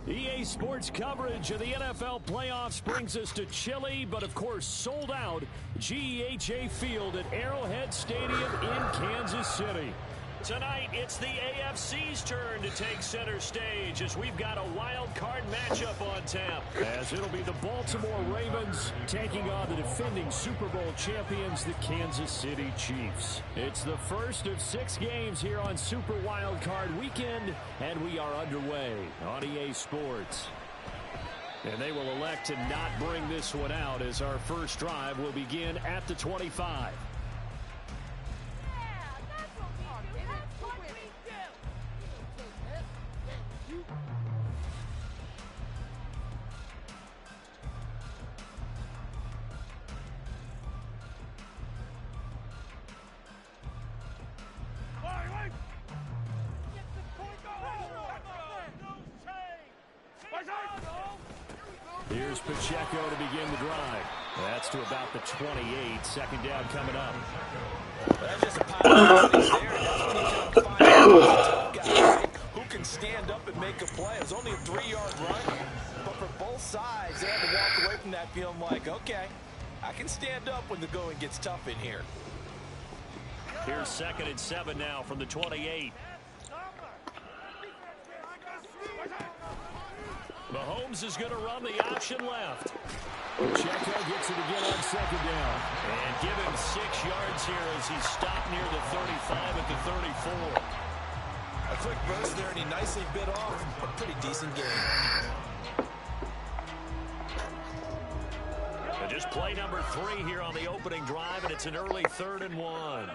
EA Sports coverage of the NFL playoffs brings us to chilly, but of course sold out GEHA Field at Arrowhead Stadium in Kansas City. Tonight, it's the AFC's turn to take center stage as we've got a wild card matchup on tap. As it'll be the Baltimore Ravens taking on the defending Super Bowl champions, the Kansas City Chiefs. It's the first of 6 games here on Super Wild Card Weekend, and we are underway on EA Sports. And they will elect to not bring this one out as our first drive will begin at the 25. Here's Pacheco to begin the drive. That's to about the 28. Second down coming up. That's just a pile of bodies there. That's when you try to find a guy who can stand up and make a play. It was only a 3-yard run, but for both sides, they had to walk away from that feeling like, okay, I can stand up when the going gets tough in here. Here's 2nd and 7 now from the 28. Mahomes is going to run the option left. Pacheco gets it again on 2nd down. And give him 6 yards here as he's stopped near the 35 at the 34. A quick burst there, and he nicely bit off a pretty decent game. And just play number 3 here on the opening drive, and it's an early 3rd and 1.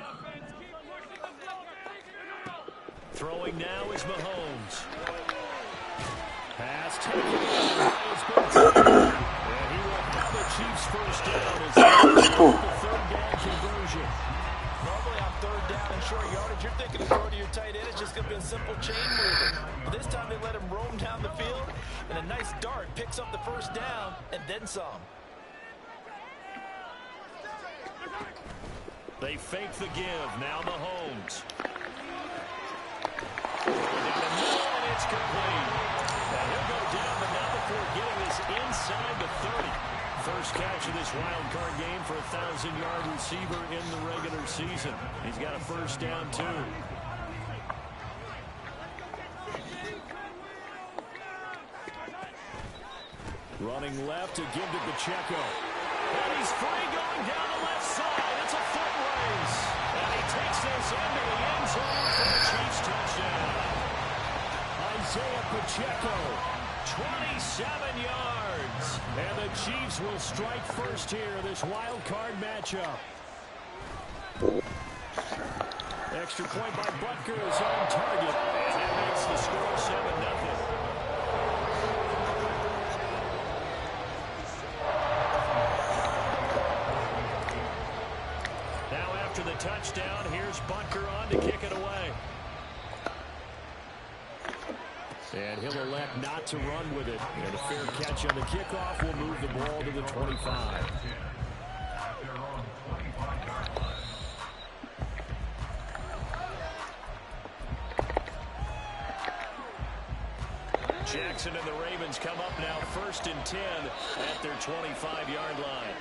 Throwing now is Mahomes. Pass taken. And he will have the Chiefs first down as the 3rd down conversion. Normally on 3rd down and short yardage, you're thinking to throw to your tight end. It's just going to be a simple chain movement. But this time they let him roam down the field, and a nice dart picks up the first down and then some. They fake the give. Now Mahomes. And it's complete. And he'll go down, but not before getting this inside the 30. First catch of this wild card game for a 1,000-yard receiver in the regular season. He's got a first down, too. Running left to give to Pacheco. And he's free going down the left side. It's a foot race. And he takes this into the end zone for the Chiefs touchdown. Isaiah Pacheco, 27 yards. And the Chiefs will strike first here in this wild card matchup. Extra point by Butker is on target. And that makes the score 7-0. Now after the touchdown, here's Butker on to kick it away. And he'll elect not to run with it. And a fair catch on the kickoff will move the ball to the 25. Jackson and the Ravens come up now 1st and 10 at their 25-yard line.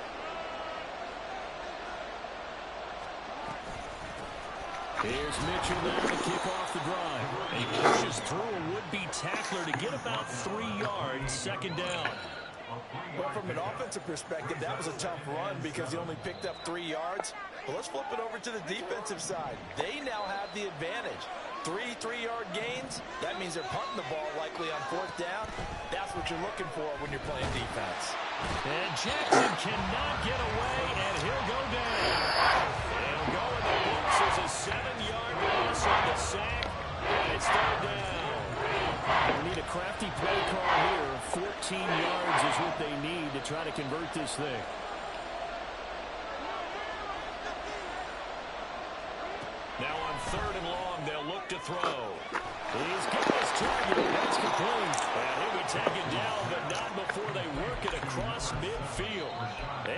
Here's Mitchell now to kick off the drive. He pushes through a would-be tackler to get about 3 yards, 2nd down. Well, from an offensive perspective, that was a tough run because he only picked up 3 yards. But let's flip it over to the defensive side. They now have the advantage. 3 3-yard gains, that means they're punting the ball likely on 4th down. That's what you're looking for when you're playing defense. And Jackson cannot get away, and he'll go down. He'll go in the books as a 7-yard loss on the sack, and it's 3rd down. They need a crafty play call here. 14 yards is what they need to try to convert this thing. Now on 3rd and long, they'll look to throw. He's got his target. That's complete. And he'll be taken down, but not before they work it across midfield.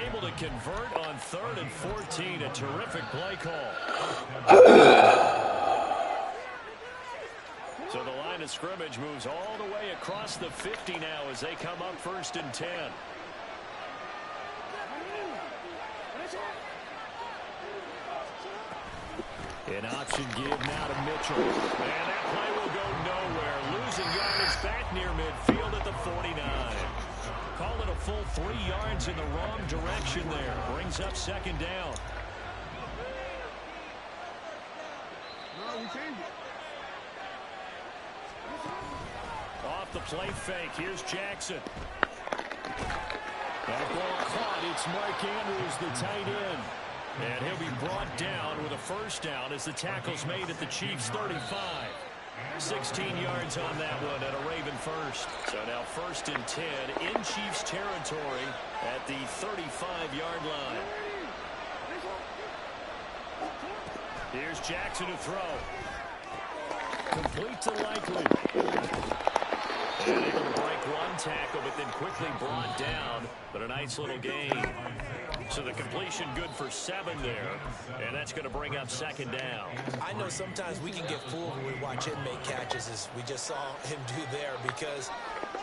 Able to convert on 3rd and 14. A terrific play call. So the line of scrimmage moves all the way across the 50 now as they come up 1st and 10. An option give now to Mitchell. And that play will go nowhere. Losing yardage back near midfield at the 49. Call it a full 3 yards in the wrong direction there. Brings up 2nd down. Off the play fake. Here's Jackson. That ball caught. It's Mark Andrews, the tight end. And he'll be brought down with a 1st down as the tackle's made at the Chiefs' 35. 16 yards on that one at a Raven 1st. So now 1st and 10 in Chiefs territory at the 35-yard line. Here's Jackson to throw. Complete to Likely. And able to break one tackle, but then quickly brought down. But a nice little gain. So the completion good for 7 there. And that's going to bring up 2nd down. I know sometimes we can get fooled when we watch him make catches, as we just saw him do there, because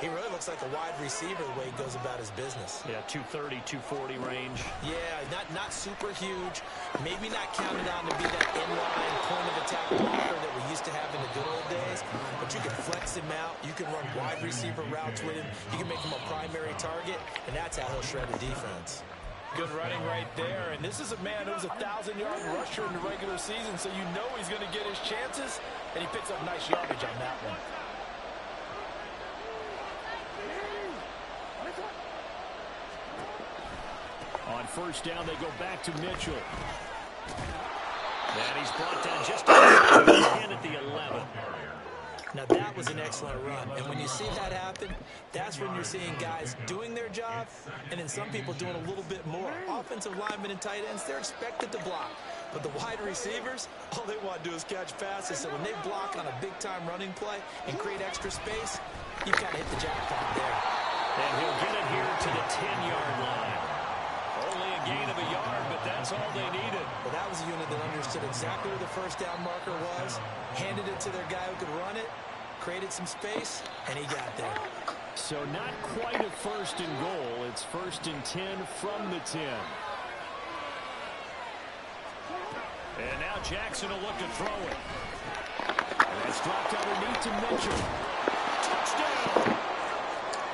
he really looks like a wide receiver the way he goes about his business. Yeah, 230, 240 range. Yeah, not super huge. Maybe not counted on to be that inline point of attack blocker that we used to have in the good old days. But you can flex him out. You can run wide receiver routes with him. You can make him a primary target, and that's how he'll shred the defense. Good running right there. And this is a man who's a 1,000-yard rusher in the regular season, so you know he's going to get his chances, and he picks up nice yardage on that one. On 1st down, they go back to Mitchell. And he's brought down just at the 11. Now, that was an excellent run. And when you see that happen, that's when you're seeing guys doing their job and then some people doing a little bit more. Offensive linemen and tight ends, they're expected to block. But the wide receivers, all they want to do is catch passes. So when they block on a big-time running play and create extra space, you've got to hit the jackpot there. And he'll get it here to the 10-yard line. Only a gain of a yard, but that's all they needed. Well, that was a unit that understood exactly where the 1st down marker was, handed it to their guy who could run it, created some space, and he got there. So not quite a 1st and goal. It's 1st and 10 from the 10. And now Jackson will look to throw it. And it's dropped underneath to Mitchell. Touchdown!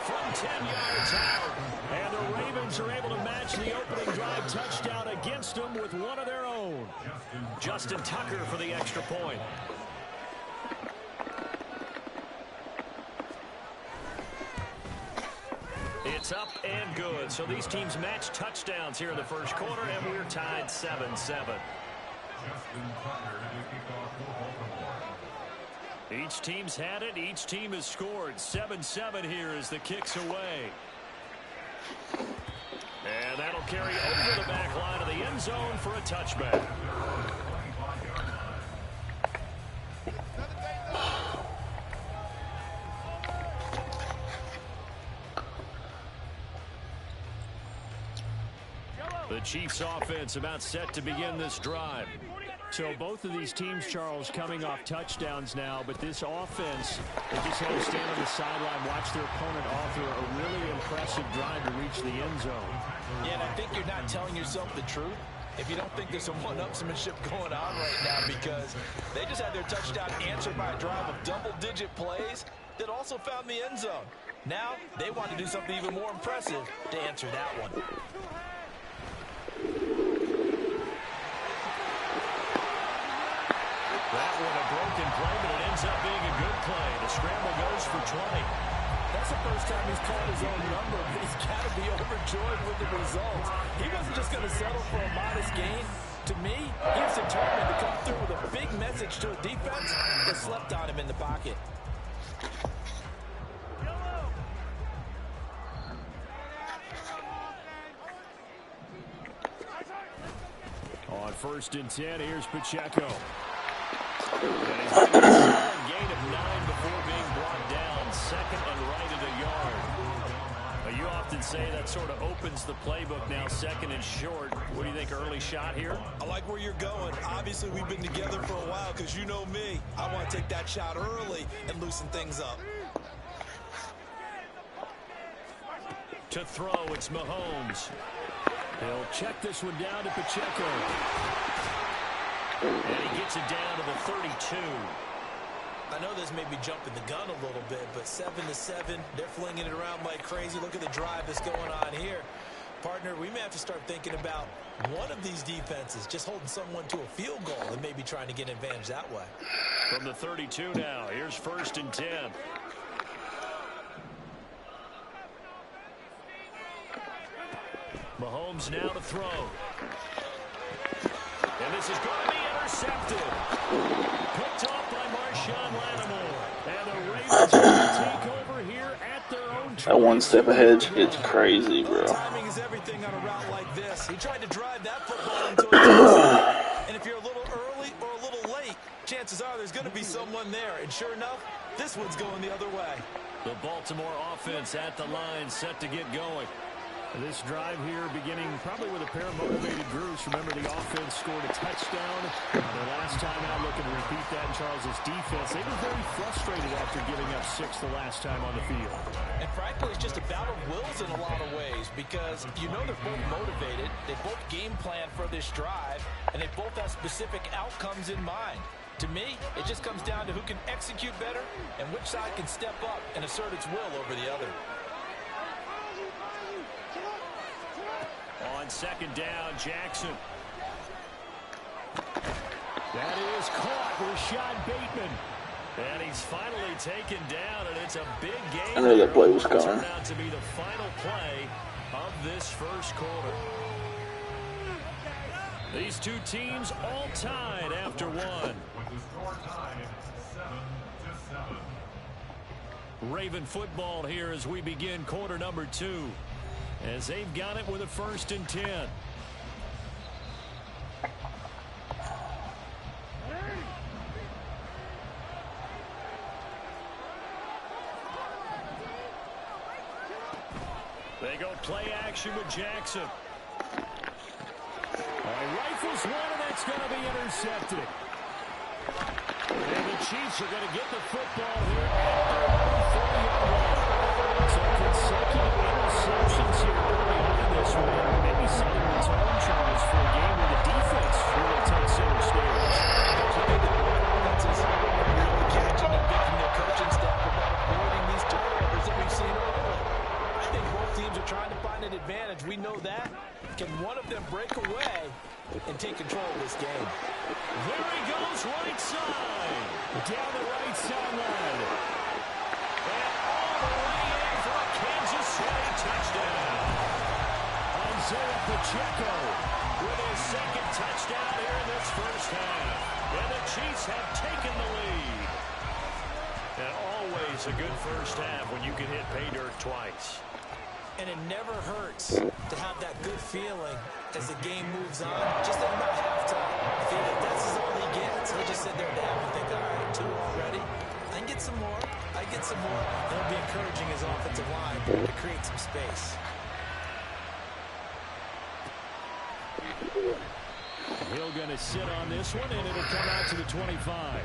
From 10 yards out. And the Ravens are able to match the opening drive touchdown against them with one of their own. Justin Tucker for the extra point. It's up and good. So these teams match touchdowns here in the 1st quarter, and we're tied 7-7. Each team's had it. Each team has scored. 7-7 here as the kick's away. And that'll carry over the back line of the end zone for a touchback. The Chiefs offense about set to begin this drive. So both of these teams, Charles, coming off touchdowns now, but this offense, they just had to stand on the sideline, watch their opponent author a really impressive drive to reach the end zone. Yeah, and I think you're not telling yourself the truth if you don't think there's some one-upsmanship going on right now, because they just had their touchdown answered by a drive of double-digit plays that also found the end zone. Now they want to do something even more impressive to answer that one. That one a broken play, but it ends up being a good play. The scramble goes for 20. That's the first time he's called his own number, but he's got to be overjoyed with the results. He wasn't just going to settle for a modest gain. To me, he was determined to come through with a big message to a defense that slept on him in the pocket. On 1st and 10, here's Pacheco. And he's making a solid gain of 9 before being brought down. 2nd and right at a yard. You often say that sort of opens the playbook now, second and short. What do you think, early shot here? I like where you're going. Obviously, we've been together for a while because you know me. I want to take that shot early and loosen things up. To throw, it's Mahomes. He'll check this one down to Pacheco. And he gets it down to the 32. I know this may be jumping the gun a little bit, but 7-7, they're flinging it around like crazy. Look at the drive that's going on here. Partner, we may have to start thinking about one of these defenses just holding someone to a field goal and maybe trying to get an advantage that way. From the 32 now, here's 1st and 10. Mahomes now to throw. And this is going to be intercepted. Picked off by Marshawn Lattimore. And the Ravens are going to take over here at their own. That one step ahead, it's crazy, bro. Timing is everything on a route like this. He tried to drive that football into a and if you're a little early or a little late, chances are there's going to be someone there. And sure enough, this one's going the other way. The Baltimore offense at the line, set to get going. This drive here beginning probably with a pair of motivated groups. Remember, the offense scored a touchdown. The last time out, looking to repeat that in Charles' defense. They were very frustrated after giving up 6 the last time on the field. And frankly, it's just a battle of wills in a lot of ways because you know they're both motivated. They both game plan for this drive, and they both have specific outcomes in mind. To me, it just comes down to who can execute better and which side can step up and assert its will over the other. On 2nd down, Jackson. That is caught. Rashad Bateman. And he's finally taken down, and it's a big game. I knew that play was coming. Turned out to be the final play of this first quarter. These two teams all tied after one. Raven football here as we begin quarter number 2. As they've got it with a 1st and 10. They go play action with Jackson. Rifles one, and that's going to be intercepted. And the Chiefs are going to get the football here at their 40-yard line. So consecutive interceptions here early on in this one. Maybe setting the tone, Charles, for a game where the defense really takes center stage. That's what they do. Offenses really catching and picking their coaching staff about avoiding these turnovers that we've seen earlier. I think both teams are trying to find an advantage. We know that. Can one of them break away and take control of this game? There he goes, right side. Down the right sideline. And all the way in for a Kansas City touchdown. Isaiah Pacheco with his 2nd touchdown here in this first half. And the Chiefs have taken the lead. And always a good first half when you can hit pay dirt twice. And it never hurts to have that good feeling as the game moves on. Just think about halftime. I feel like this is all he gets. He'll just sit there down and think, all right, 2 already. I can get some more. I get some more. It'll be encouraging his offensive line to create some space. Hill going to sit on this one, and it'll come out to the 25.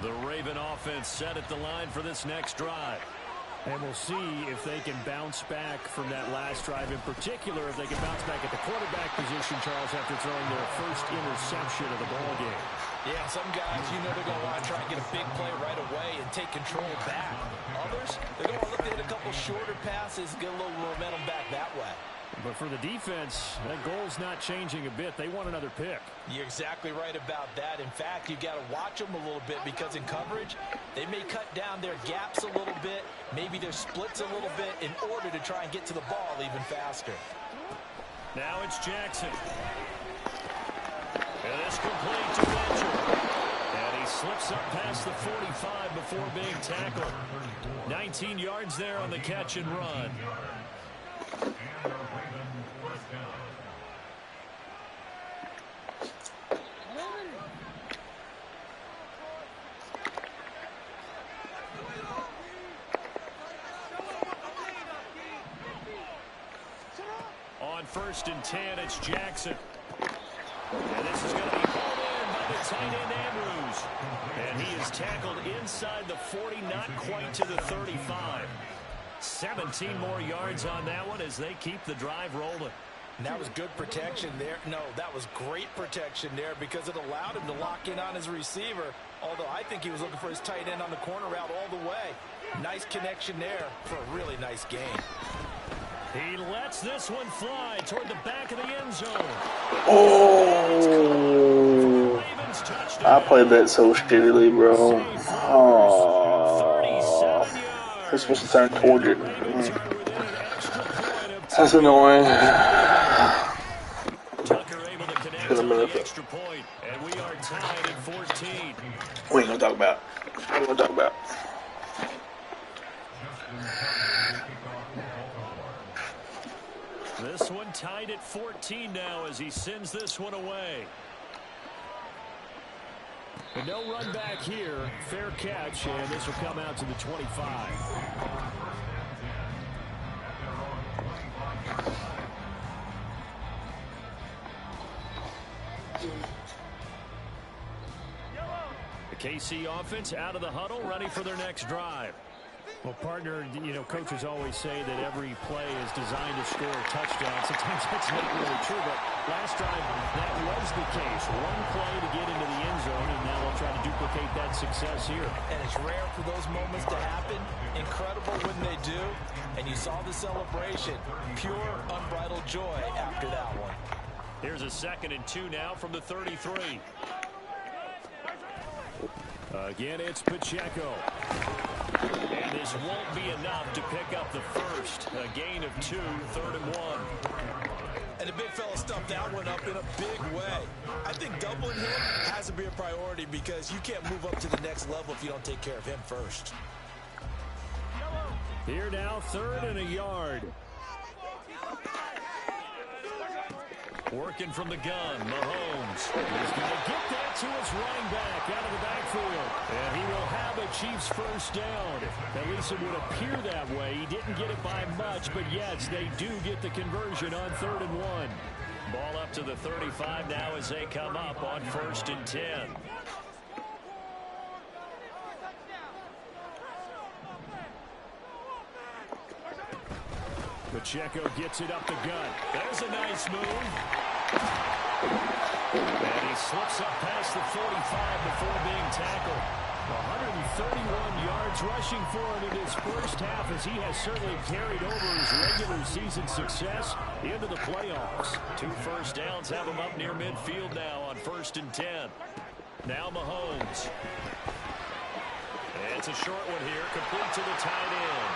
The Raven offense set at the line for this next drive. And we'll see if they can bounce back from that last drive. In particular, if they can bounce back at the quarterback position, Charles, after throwing their first interception of the ball game. Yeah, some guys, you know they're going to want to try and get a big play right away and take control back. Others, they're going to look to hit a couple shorter passes, get a little momentum back that way. But for the defense, that goal's not changing a bit. They want another pick. You're exactly right about that. In fact, you got to watch them a little bit because in coverage, they may cut down their gaps a little bit, maybe their splits a little bit in order to try and get to the ball even faster. Now it's Jackson. And it's complete to Mitchell. And he slips up past the 45 before being tackled. 19 yards there on the catch and run. first and 10. It's Jackson. And this is going to be hauled in by the tight end Andrews. And he is tackled inside the 40, not quite to the 35. 17 more yards on that one as they keep the drive rolling. And that was good protection there. No, that was great protection there because it allowed him to lock in on his receiver. Although I think he was looking for his tight end on the corner route all the way. Nice connection there for a really nice game. He lets this one fly toward the back of the end zone. Oh, I played that so shittily, bro. Oh, I'm supposed to turn towards it. That's annoying. Tucker able to connect on the extra point, and we are tied at 14. What are you gonna talk about? What are you gonna talk about? This one tied at 14 now as he sends this one away. But no run back here. Fair catch, and this will come out to the 25. The KC offense out of the huddle, ready for their next drive. Well, partner, you know, coaches always say that every play is designed to score a touchdown. Sometimes that's not really true, but last drive, that was the case. One play to get into the end zone, and now they'll try to duplicate that success here. And it's rare for those moments to happen. Incredible when they do. And you saw the celebration. Pure, unbridled joy after that one. Here's a 2nd and 2 now from the 33. Again, it's Pacheco. And this won't be enough to pick up the first. A gain of 2, 3rd and 1. And the big fella stuffed that one up in a big way. I think doubling him has to be a priority because you can't move up to the next level if you don't take care of him first. Here now, 3rd and a yard. Working from the gun, Mahomes. He's going to get that to his running back out of the backfield. And he will have a Chiefs first down. At least it would appear that way. He didn't get it by much, but yes, they do get the conversion on 3rd and 1. Ball up to the 35 now as they come up on 1st and 10. Pacheco gets it up the gut. There's a nice move. And he slips up past the 45 before being tackled. 131 yards rushing for him in his first half as he has certainly carried over his regular season success into the playoffs. 2 first downs have him up near midfield now on 1st and 10. Now Mahomes. And it's a short one here, complete to the tight end.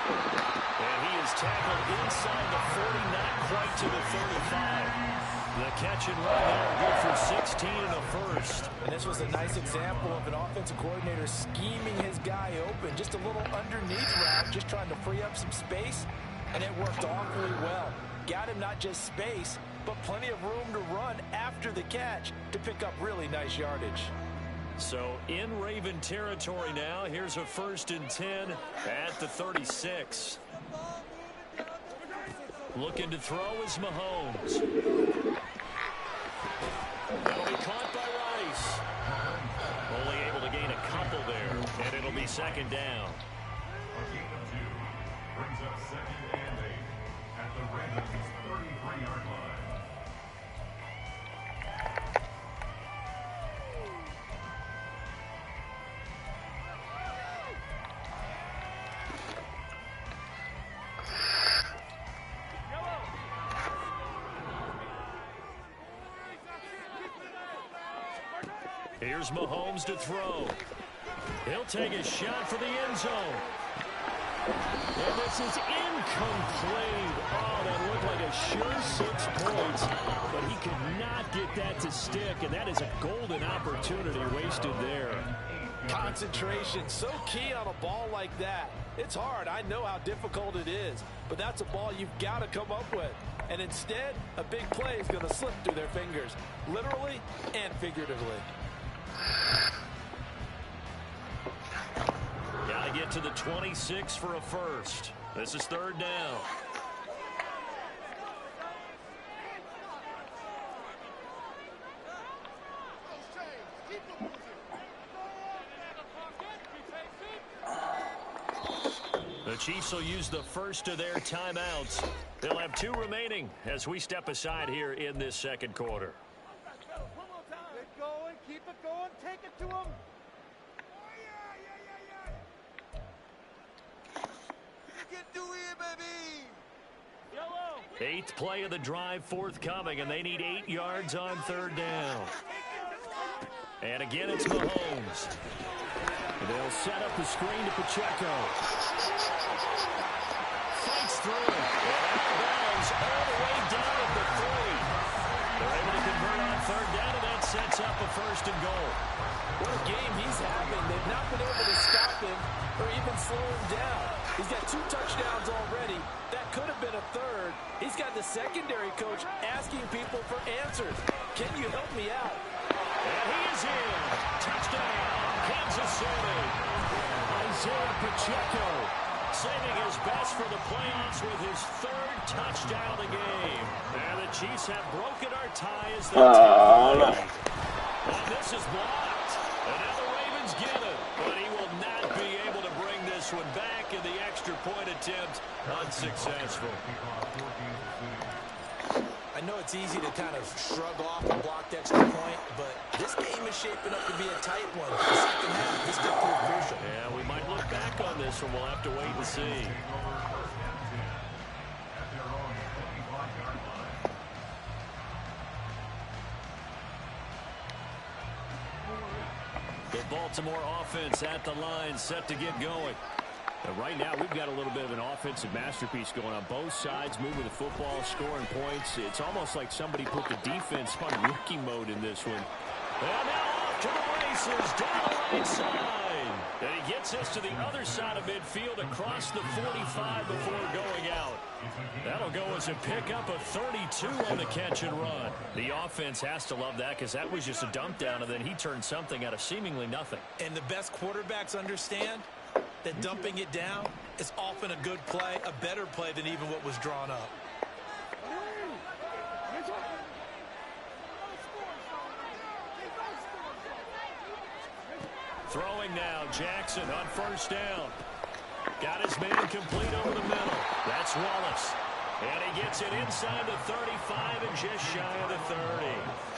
And he is tackled inside the 40, not quite to the 35. The catch and run there, good for 16 and a first. And this was a nice example of an offensive coordinator scheming his guy open. Just a little underneath route, just trying to free up some space. And it worked awfully well. Got him not just space, but plenty of room to run after the catch to pick up really nice yardage. So in Raven territory now, here's a 1st and 10 at the 36. Looking to throw is Mahomes. That'll be caught by Rice. Only able to gain a couple there, and it'll be 2nd down. Brings up 2nd and 8 at the Ravens' 33-yard line. Here's Mahomes to throw. He'll take a shot for the end zone. And this is incomplete. Oh, that looked like a sure 6 points. But he could not get that to stick, and that is a golden opportunity wasted there. Concentration, so key on a ball like that. It's hard. I know how difficult it is. But that's a ball you've got to come up with. And instead, a big play is going to slip through their fingers, literally and figuratively. Got to get to the 26 for a first. This is 3rd down. The Chiefs will use the first of their timeouts. They'll have 2 remaining as we step aside here in this second quarter. Keep going, keep it going, take it to him. You can do it, baby. Yellow. 8th play of the drive forthcoming, and they need 8 yards on 3rd down. And again, it's Mahomes. They'll set up the screen to Pacheco. Fights through it. Bounds all the way down at the 3. They're able to convert on 3rd down, and that sets up a 1st and goal. What a game he's having. They've not been able to stop him or even slow him down. He's got 2 touchdowns already. That could have been a 3rd. He's got the secondary coach asking people for answers. Can you help me out? And he is in. Touchdown, Kansas City. Isaiah Pacheco saving his best for the playoffs with his 3rd touchdown of the game. And the Chiefs have broken our tie as they take. And this is blocked. And now the Ravens get it. But he will not be able to bring this one back, in the extra point attempt unsuccessful. I know it's easy to kind of shrug off a blocked extra point, but this game is shaping up to be a tight one. The second half, this could prove crucial. Yeah, we might look back on this one. We'll have to wait and see. The Baltimore offense at the line, set to get going. And right now, we've got a little bit of an offensive masterpiece going on both sides, moving the football, scoring points. It's almost like somebody put the defense on rookie mode in this one. And now off to the races, down the right side. And he gets us to the other side of midfield, across the 45 before going out. That'll go as a pickup of 32 on the catch and run. The offense has to love that, because that was just a dump down, and then he turned something out of seemingly nothing. And the best quarterbacks understand that dumping it down is often a good play, a better play than even what was drawn up. Throwing now, Jackson on 1st down. Got his man complete over the middle. That's Wallace. And he gets it inside the 35 and just shy of the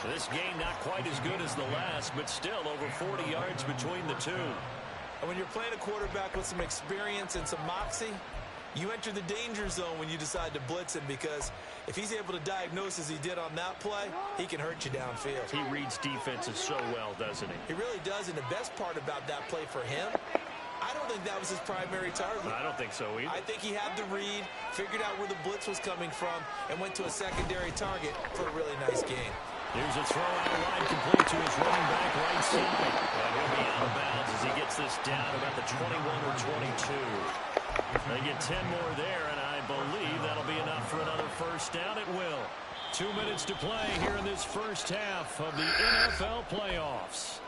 30. This game not quite as good as the last, but still over 40 yards between the two. And when you're playing a quarterback with some experience and some moxie, you enter the danger zone when you decide to blitz him, because if he's able to diagnose as he did on that play, he can hurt you downfield. He reads defenses so well, doesn't he? He really does, and the best part about that play for him, I don't think that was his primary target. I don't think so either. I think he had the read, figured out where the blitz was coming from, and went to a secondary target for a really nice game. Here's a throw out of line, complete to his running back right side. And he'll be out of bounds as he gets this down about the 21 or 22. They get 10 more there, and I believe that'll be enough for another 1st down. It will. 2 minutes to play here in this first half of the NFL playoffs.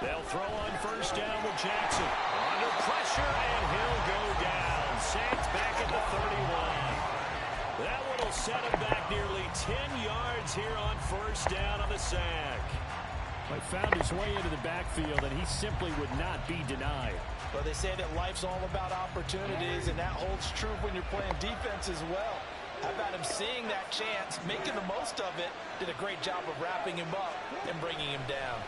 They'll throw on 1st down with Jackson. Under pressure, and he'll go down. Sacked back at the 31. That one will set him back nearly 10 yards here on 1st down on the sack. He found his way into the backfield, and he simply would not be denied. Well, they say that life's all about opportunities, and that holds true when you're playing defense as well. How about him seeing that chance, making the most of it, did a great job of wrapping him up and bringing him down.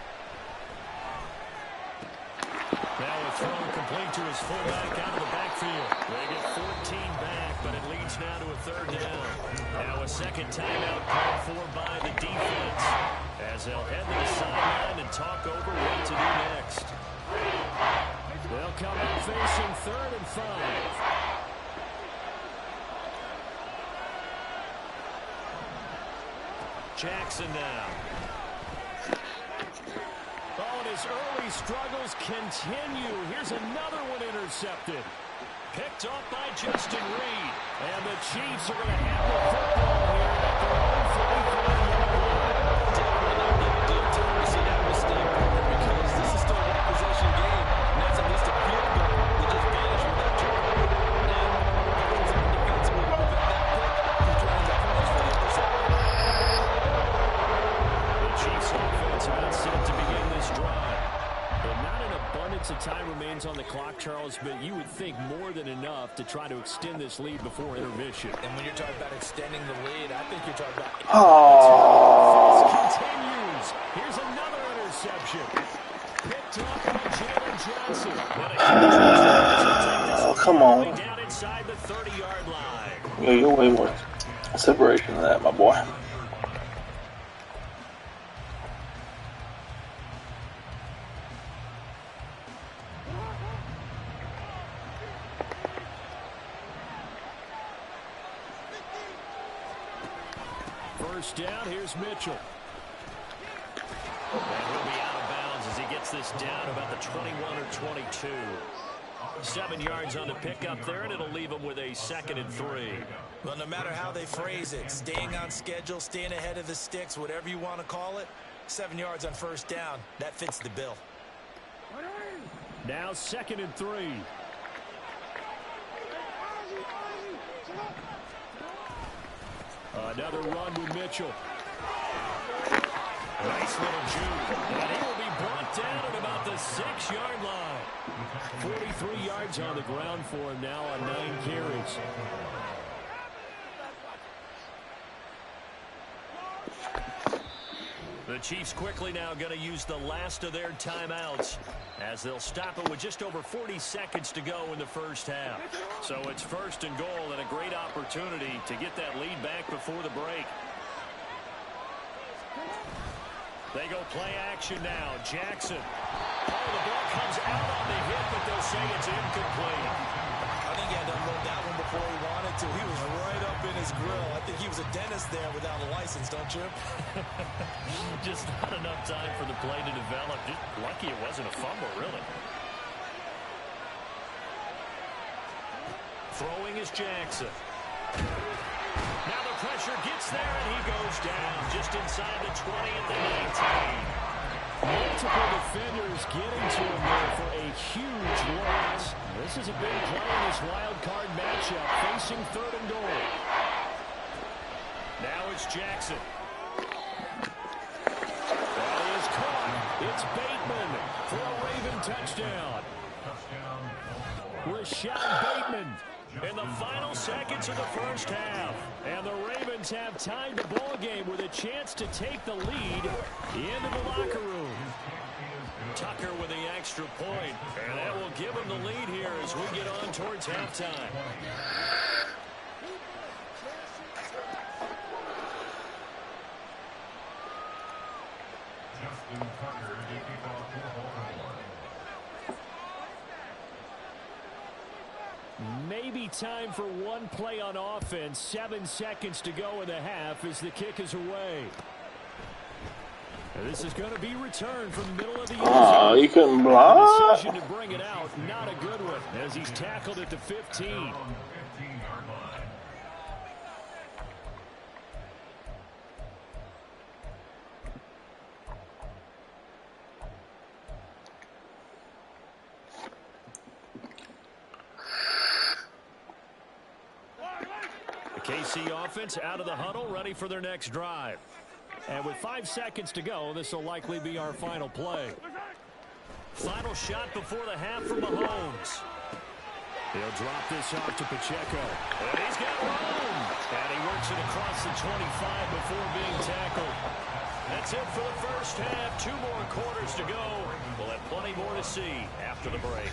Now a throw complete to his fullback out of the backfield. They get 14 back, but it leads now to a 3rd down. Now a second timeout called for by the defense, as they'll head to the sideline and talk over what to do next. They'll come out facing 3rd and 5. Jackson now. Oh, and his early struggles continue. Here's another one intercepted. Picked off by Justin Reed. And the Chiefs are going to have the football here at their own 45-yard line. minutes of time remains on the clock, Charles, but you would think more than enough to try to extend this lead before intermission. And when you're talking about extending the lead, I think you're talking about... Oh. Continues. Here's another interception. Picked up by Jalen Johnson. Oh, come on. Down inside the 30-yard line. Yeah, you're way more separation than that, my boy. First down, here's Mitchell. And he'll be out of bounds as he gets this down about the 21 or 22. 7 yards on the pickup there, and it'll leave him with a 2nd and 3. Well, no matter how they phrase it, staying on schedule, staying ahead of the sticks, whatever you want to call it, 7 yards on first down, that fits the bill. Now 2nd and 3. Another run with Mitchell. Nice little juke. And he will be brought down at about the 6-yard line. 43 yards on the ground for him now on 9 carries. The Chiefs quickly now going to use the last of their timeouts as they'll stop it with just over 40 seconds to go in the first half. So it's 1st and goal and a great opportunity to get that lead back before the break. They go play action now. Jackson. Oh, the ball comes out on the hit, but they'll say it's incomplete. I think he had to unload that one before he wanted to. He was right up in his grill. I think he was a dentist there without a license, don't you? Just not enough time for the play to develop. Just lucky it wasn't a fumble, really. Throwing is Jackson. Now the pressure gets there, and he goes down just inside the 20 at the 19. Multiple defenders getting to him there for a huge loss. This is a big play in this wild card matchup, facing 3rd and goal. Now it's Jackson. That is caught. It's Bateman for a Raven touchdown. Rashad Bateman in the final seconds of the first half. And the Ravens have tied the ball game with a chance to take the lead into the locker room. Tucker with the extra point, and that will give him the lead here as we get on towards halftime. Justin Tucker to kick off for Baltimore. Maybe time for one play on offense. 7 seconds to go in the half as the kick is away. This is going to be returned from the middle of the end zone. Oh, you couldn't block. Decision to bring it out, not a good one, as he's tackled at the 15. On the 15-yard line. The KC offense out of the huddle, ready for their next drive. And with 5 seconds to go, this will likely be our final play. Final shot before the half from Mahomes. He'll drop this off to Pacheco. And he's got room. And he works it across the 25 before being tackled. That's it for the first half. 2 more quarters to go. We'll have plenty more to see after the break.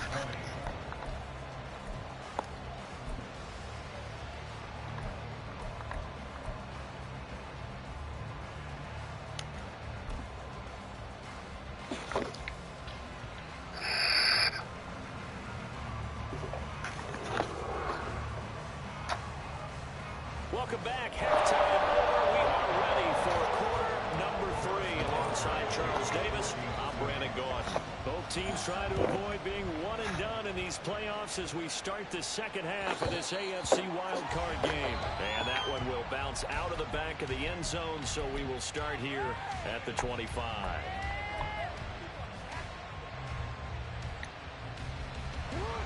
Welcome back. Halftime over. We are ready for quarter number 3. Alongside Charles Davis, I'm Brandon Gaudin. Both teams try to avoid being one and done in these playoffs as we start the second half of this AFC wildcard game. And that one will bounce out of the back of the end zone, so we will start here at the 25.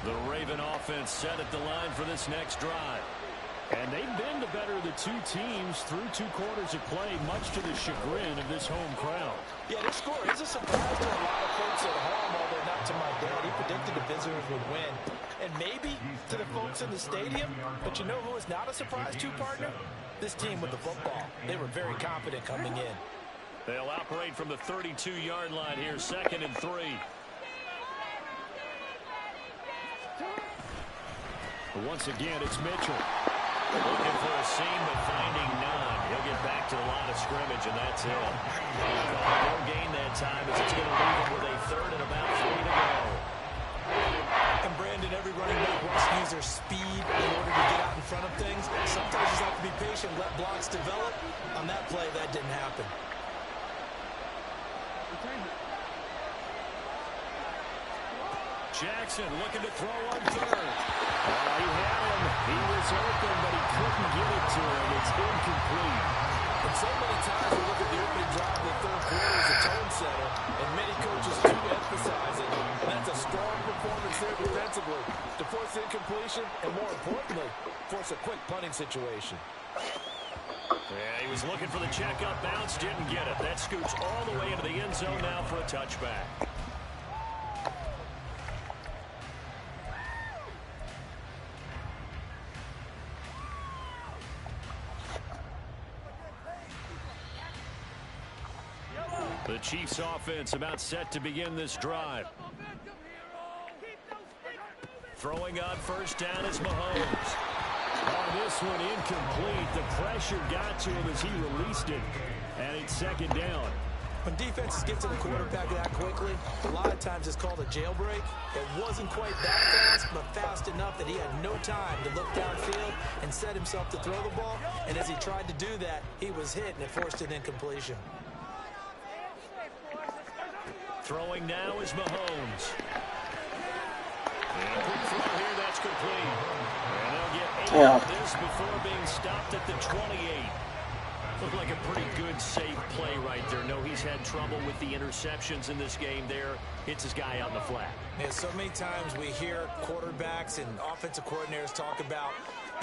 The Raven offense set at the line for this next drive. And they've been the better of the 2 teams through 2 quarters of play, much to the chagrin of this home crowd. Yeah, Yeah, this score is a surprise to a lot of folks at home, although not to my dad. He predicted the visitors would win. And maybe to the folks in the stadium. But you know who is not a surprise to, partner? This team with the football. They were very confident coming in. They'll operate from the 32-yard line here, 2nd and 3. Once again, it's Mitchell. Looking for a seam, but finding none. He'll get back to the line of scrimmage, and that's it. No gain that time as it's going to leave him with a 3rd and about 3 to go. And Brandon, every running back wants to use their speed in order to get out in front of things. Sometimes you just have to be patient, let blocks develop. On that play, that didn't happen. Jackson looking to throw on 3rd. He had him. He was open, but he couldn't get it to him. It's incomplete. And so many times we look at the opening drive of the 3rd quarter as a tone setter, and many coaches do emphasize it. And that's a strong performance there defensively to force incompletion and, more importantly, force a quick punting situation. Yeah, he was looking for the checkup bounce, didn't get it. That scoots all the way into the end zone now for a touchback. The Chiefs offense about set to begin this drive. Throwing on 1st down is Mahomes. Oh, this one incomplete. The pressure got to him as he released it. And it's 2nd down. When defenses get to the quarterback that quickly, a lot of times it's called a jailbreak. It wasn't quite that fast, but fast enough that he had no time to look downfield and set himself to throw the ball. And as he tried to do that, he was hit and it forced an incompletion. Throwing now is Mahomes. And a quick throw here, that's complete. And they'll get 8 of this before being stopped at the 28. Looked like a pretty good, safe play right there. No, he's had trouble with the interceptions in this game there. Hits his guy out in the flat. Yeah, so many times we hear quarterbacks and offensive coordinators talk about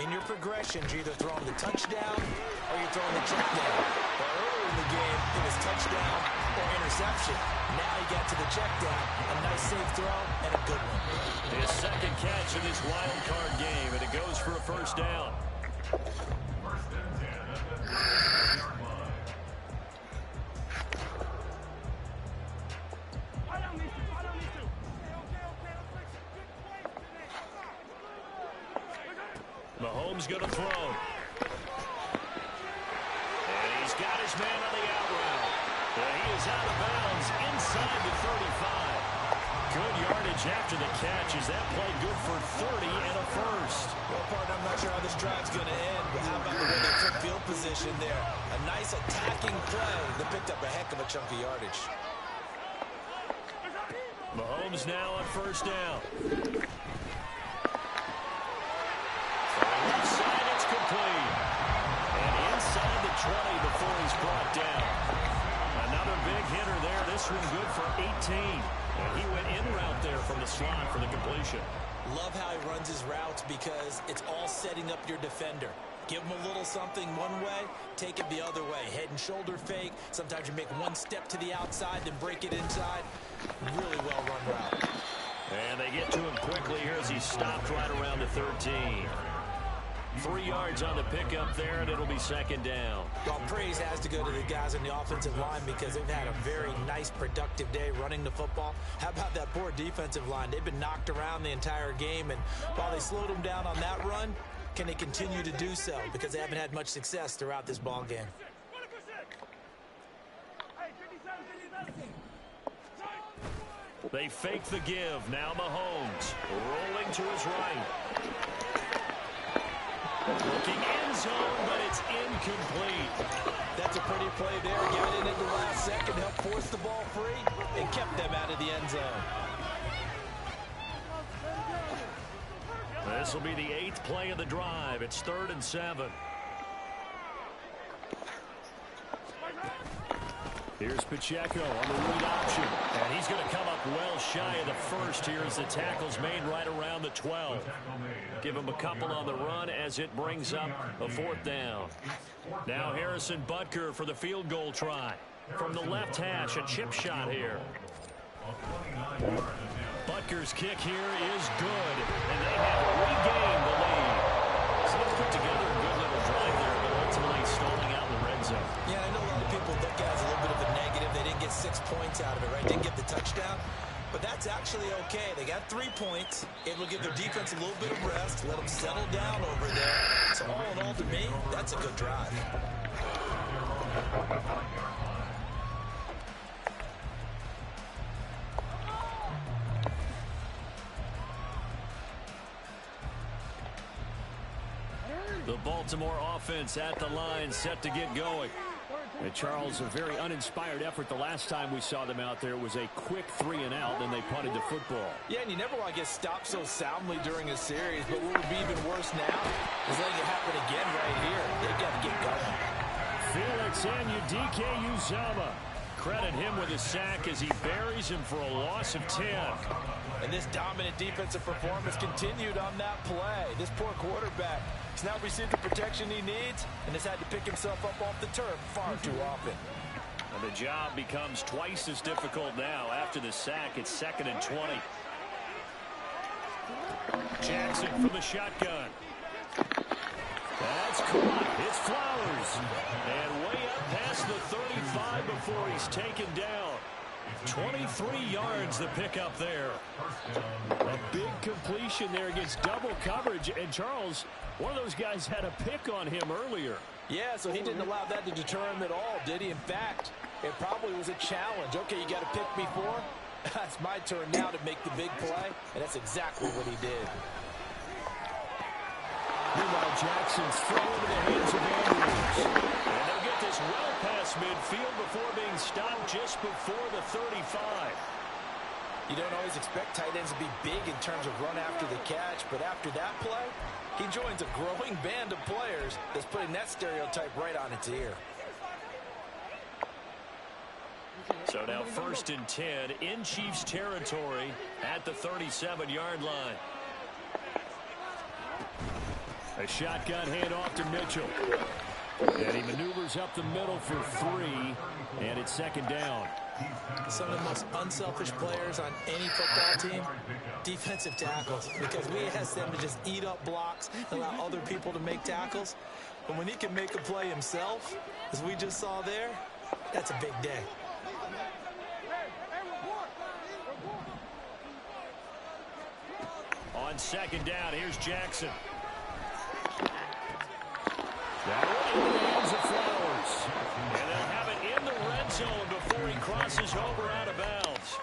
in your progressions, you're either throwing the touchdown or you're throwing the check down. But earlier in the game, it was touchdown or interception. Now he got to the check down, a nice safe throw, and a good one. His 2nd catch in this wild card game, and it goes for a 1st down. 1st and 10 at the 3-yard line. Mahomes going to throw. And he's got his man on the out route. He is out of bounds inside the 35. Good yardage after the catch. Is that play good for 30 and a 1st? Well, partner, I'm not sure how this drive's going to end, but how about the way they took field position there? A nice attacking play that picked up a heck of a chunk of yardage. Mahomes now on 1st down. Left side, it's complete. And inside the 20 before he's brought down. Another big hitter there. This one good for 18. And he went in route there from the slot for the completion. Love how he runs his routes because it's all setting up your defender. Give him a little something one way, take it the other way. Head and shoulder fake. Sometimes you make one step to the outside, then break it inside. Really well run route. And they get to him quickly here as he stopped right around the 13. 3 yards on the pickup there, and it'll be 2nd down. Well, praise has to go to the guys on the offensive line because they've had a very nice, productive day running the football. How about that poor defensive line? They've been knocked around the entire game, and while they slowed them down on that run, can they continue to do so? Because they haven't had much success throughout this ball game. They fake the give. Now Mahomes rolling to his right. Looking end zone, but it's incomplete. That's a pretty play there. Got in at the last second, helped force the ball free, and kept them out of the end zone. This will be the 8th play of the drive. It's 3rd and 7. Here's Pacheco on the read option. And he's going to come up well shy of the 1st here as the tackle's made right around the 12. Give him a couple on the run as it brings up a 4th down. Now Harrison Butker for the field goal try. From the left hash, a chip shot here. Butker's kick here is good, and they have regained the lead. So they put together a good little drive there, but ultimately stalling out in the red zone. Yeah, I know a lot of people look at it as a little bit of a negative. They didn't get 6 points out of it, right? Didn't get the touchdown. But that's actually okay. They got 3 points. It will give their defense a little bit of rest, let them settle down over there. So all in all, to me, that's a good drive. The Baltimore offense at the line, set to get going. And Charles, a very uninspired effort the last time we saw them out there. It was a quick 3 and out, then they punted the football. Yeah, and you never want to get stopped so soundly during a series, but what would be even worse now is letting it happen again right here. They've got to get going. Felix Anudike-Uzomah. Credit him with a sack as he buries him for a loss of 10. And this dominant defensive performance continued on that play. This poor quarterback has now received the protection he needs and has had to pick himself up off the turf far too often. And the job becomes twice as difficult now. After the sack, it's 2nd and 20. Jackson from the shotgun. That's caught. It's Flowers. And way up past the 35 before he's taken down. 23 yards the pickup there. A big completion there against double coverage. And Charles, one of those guys had a pick on him earlier. Yeah, so he didn't allow that to deter him at all, did he? In fact, it probably was a challenge. Okay, you got to pick me for? It's my turn now to make the big play, and that's exactly what he did. Meanwhile, Jackson's throw into the hands of Andrews. And they'll get this well past midfield before being stopped just before the 35. You don't always expect tight ends to be big in terms of run after the catch, but after that play, he joins a growing band of players that's putting that stereotype right on its ear. So now 1st and 10 in Chiefs territory at the 37-yard line. A shotgun handoff to Mitchell. And he maneuvers up the middle for 3, and it's 2nd down. Some of the most unselfish players on any football team, defensive tackles, because we ask them to just eat up blocks, allow other people to make tackles. But when he can make a play himself, as we just saw there, that's a big day. On 2nd down, here's Jackson. That one in the hands of Flowers. And they'll have it in the red zone before he crosses over out of bounds.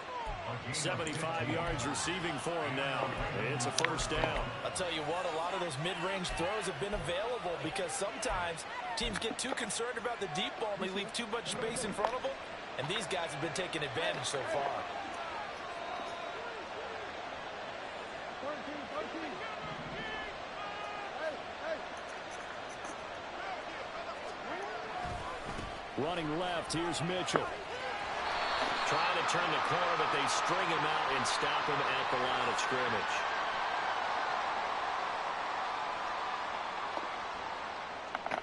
75 yards receiving for him now. It's a 1st down. I'll tell you what, a lot of those mid-range throws have been available because sometimes teams get too concerned about the deep ball and they leave too much space in front of them. And these guys have been taking advantage so far. Running left, here's Mitchell. Trying to turn the corner, but they string him out and stop him at the line of scrimmage.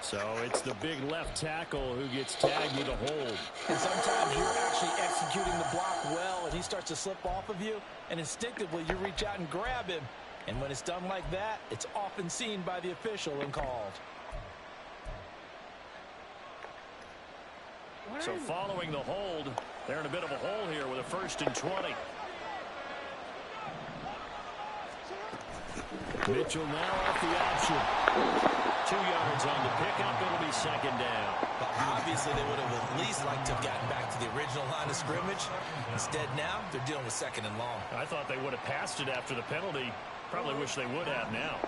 So it's the big left tackle who gets tagged with a hold. And sometimes you're actually executing the block well, and he starts to slip off of you, and instinctively you reach out and grab him. And when it's done like that, it's often seen by the official and called. So following the hold, they're in a bit of a hole here with a 1st and 20. Mitchell now off the option. 2 yards on the pickup. It'll be 2nd down. Well, obviously, they would have at least liked to have gotten back to the original line of scrimmage. Instead, now they're dealing with 2nd and long. I thought they would have passed it after the penalty. Probably wish they would have now.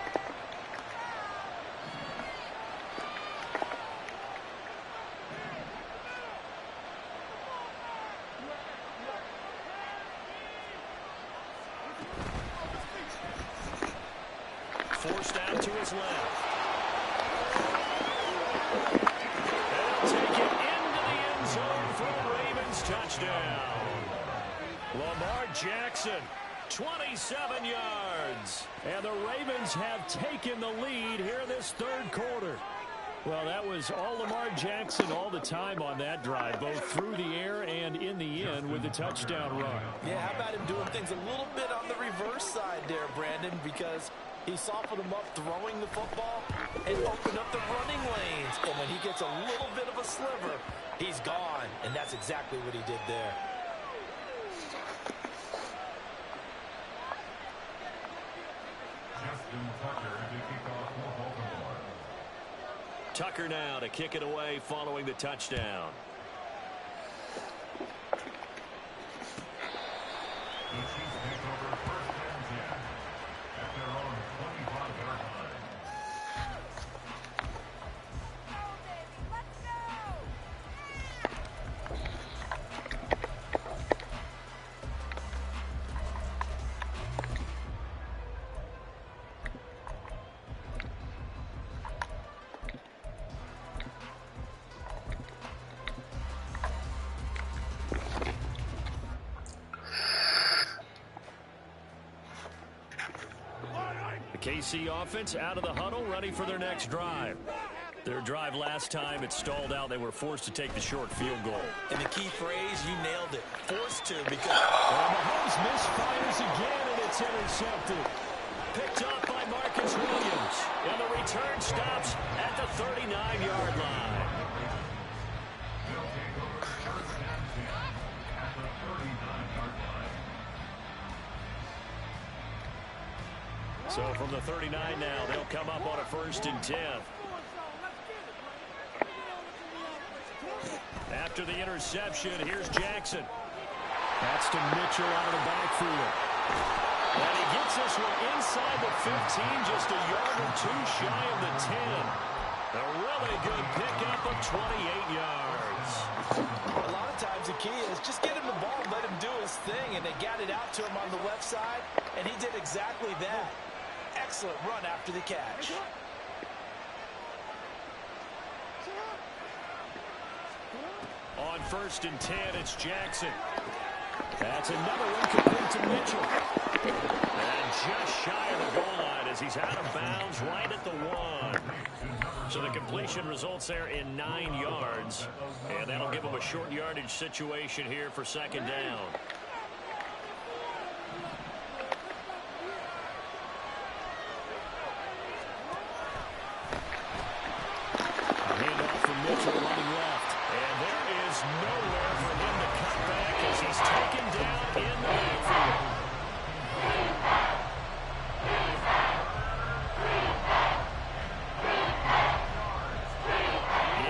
Forced out to his left. And he'll take it into the end zone for a Ravens touchdown. Lamar Jackson, 27 yards. And the Ravens have taken the lead here in this 3rd quarter. Well, that was all Lamar Jackson all the time on that drive, both through the air and in the end with the touchdown run. Yeah, how about him doing things a little bit on the reverse side there, Brandon, because he softened him up throwing the football and opened up the running lanes. And when he gets a little bit of a sliver, he's gone. And that's exactly what he did there. Tucker now to kick it away following the touchdown. The Chiefs take over first and 10 at their own 25-yard line. KC offense out of the huddle, ready for their next drive. Their drive last time, it stalled out. They were forced to take the short field goal. And the key phrase, you nailed it. Forced to, because... Well, Mahomes misfires again, and it's intercepted. Picked up by Marcus Williams. And the return stops at the 39-yard line. They'll take over first and 10 at the 39-yard line. So from the 39 now, they'll come up on a 1st and 10. After the interception, here's Jackson. That's to Mitchell out of the backfield. And he gets this one inside the 15, just a yard or two shy of the 10. A really good pickup of 28 yards. A lot of times the key is just get him the ball, let him do his thing, and they got it out to him on the left side, and he did exactly that. Excellent run after the catch. On 1st and 10, it's Jackson. That's another one complete to Mitchell. And just shy of the goal line as he's out of bounds right at the 1. So the completion results there in 9 yards. And that'll give him a short yardage situation here for 2nd down. Mitchell running left, and there is nowhere for him to cut back as he's taken down in the backfield.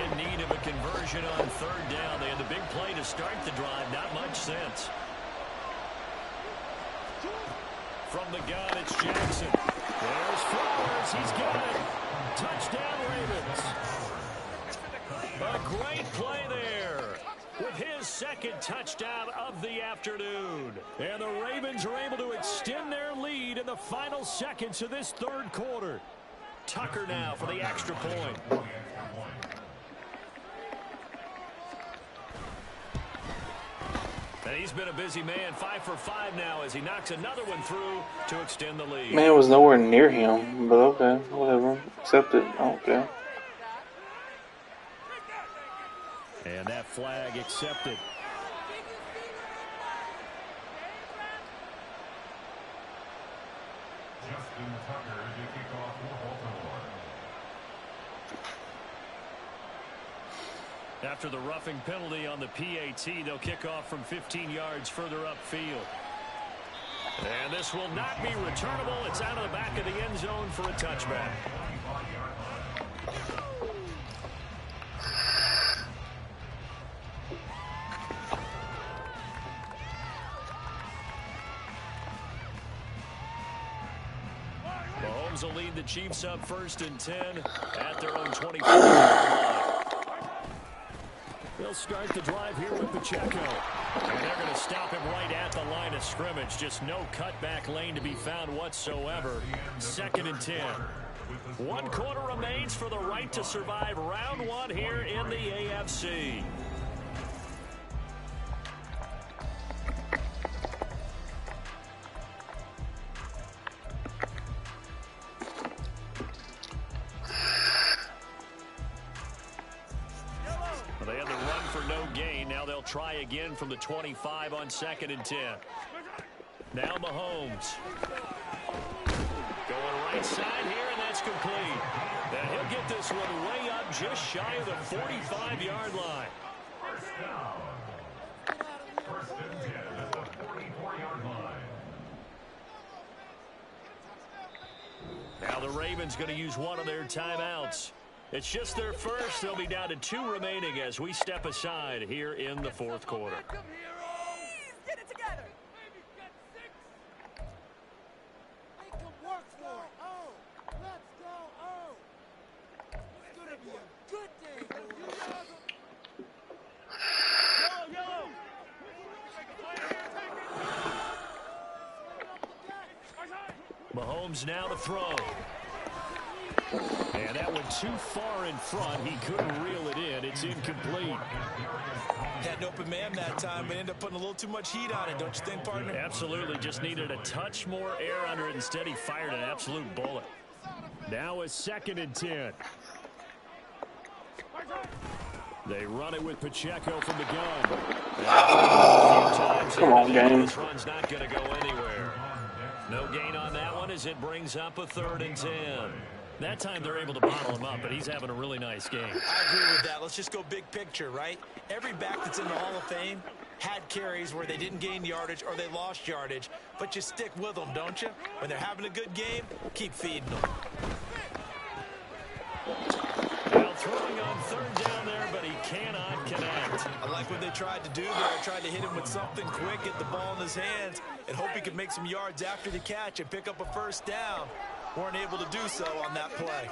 In need of a conversion on 3rd down. They had the big play to start the drive, not much sense. From the gun, it's Jackson. There's Flowers, he's got it. Touchdown, Ravens. A great play there with his 2nd touchdown of the afternoon. And the Ravens are able to extend their lead in the final seconds of this 3rd quarter. Tucker now for the extra point. And he's been a busy man, 5 for 5 now as he knocks another one through to extend the lead. Man, it was nowhere near him, but okay, whatever. Accept it. I don't care. And that flag accepted. Justin Tucker to kick off for Baltimore. After the roughing penalty on the PAT, they'll kick off from 15 yards further upfield. And this will not be returnable. It's out of the back of the end zone for a touchback. Mahomes will lead the Chiefs up 1st and 10 at their own 25-yard line. They'll start the drive here with Pacheco. And they're going to stop him right at the line of scrimmage. Just no cutback lane to be found whatsoever. 2nd and 10. 1 quarter remains for the right to survive round 1 here in the AFC. try again from the 25 on 2nd and 10. Now Mahomes. Going right side here, and that's complete. And he'll get this one way up just shy of the 45-yard line. First down. First and 10 at the 44-yard line. Now the Ravens going to use one of their timeouts. It's just their first. They'll be down to 2 remaining as we step aside here in the 4th quarter. Get it together. Make them work for it. Oh, let's go. Oh, it's gonna be a good day, boys. Yellow. Mahomes now to throw. And that went too far in front. He couldn't reel it in. It's incomplete. Had an open man that time, but ended up putting a little too much heat on it, don't you think, partner? Absolutely. Just needed a touch more air under it. Instead, he fired an absolute bullet. Now a 2nd and 10. They run it with Pacheco from the gun. Come on, game. This run's not going to go anywhere. No gain on that one as it brings up a 3rd and 10. That time they're able to bottle him up, but he's having a really nice game. I agree with that. Let's just go big picture, right? Every back that's in the Hall of Fame had carries where they didn't gain yardage or they lost yardage, but you stick with them, don't you? When they're having a good game, keep feeding them. Now throwing on 3rd down there, but he cannot connect. I like what they tried to do there. Tried to hit him with something quick, get the ball in his hands, and hope he could make some yards after the catch and pick up a 1st down. Weren't able to do so on that play.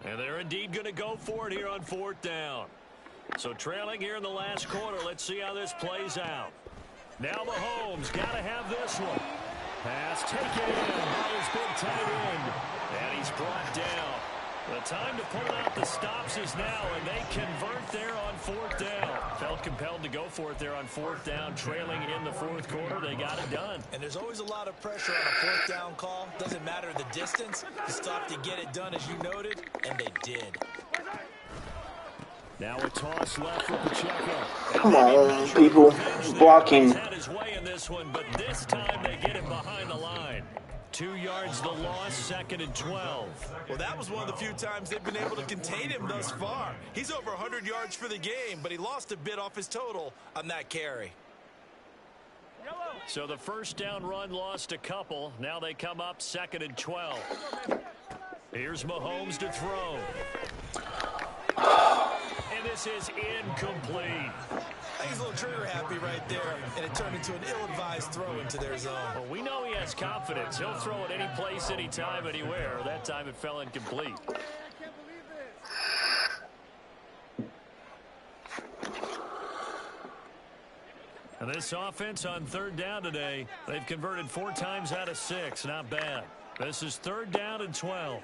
And they're indeed going to go for it here on 4th down. So trailing here in the last quarter. Let's see how this plays out. Now Mahomes got to have this one. Pass taken in by his big tight end. And he's brought down. The time to pull out the stops is now, and they convert there on 4th down. Felt compelled to go for it there on 4th down, trailing in the 4th quarter. They got it done. And there's always a lot of pressure on a 4th down call. Doesn't matter the distance. You stop to get it done, as you noted, and they did. Now a toss left for Pacheco. Come on, people. Blocking. He's had his way in this one, but this time they get him behind the line. 2 yards the loss, 2nd and 12. Well, that was one of the few times they've been able to contain him thus far. He's over 100 yards for the game, but he lost a bit off his total on that carry. So the 1st down run lost a couple. Now they come up 2nd and 12. Here's Mahomes to throw. And this is incomplete. I think he's a little trigger happy right there, and it turned into an ill-advised throw into their zone. Well, we know he has confidence. He'll throw it any place, anytime, anywhere. That time it fell incomplete. And this offense on 3rd down today, they've converted 4 times out of 6. Not bad. This is 3rd down and 12.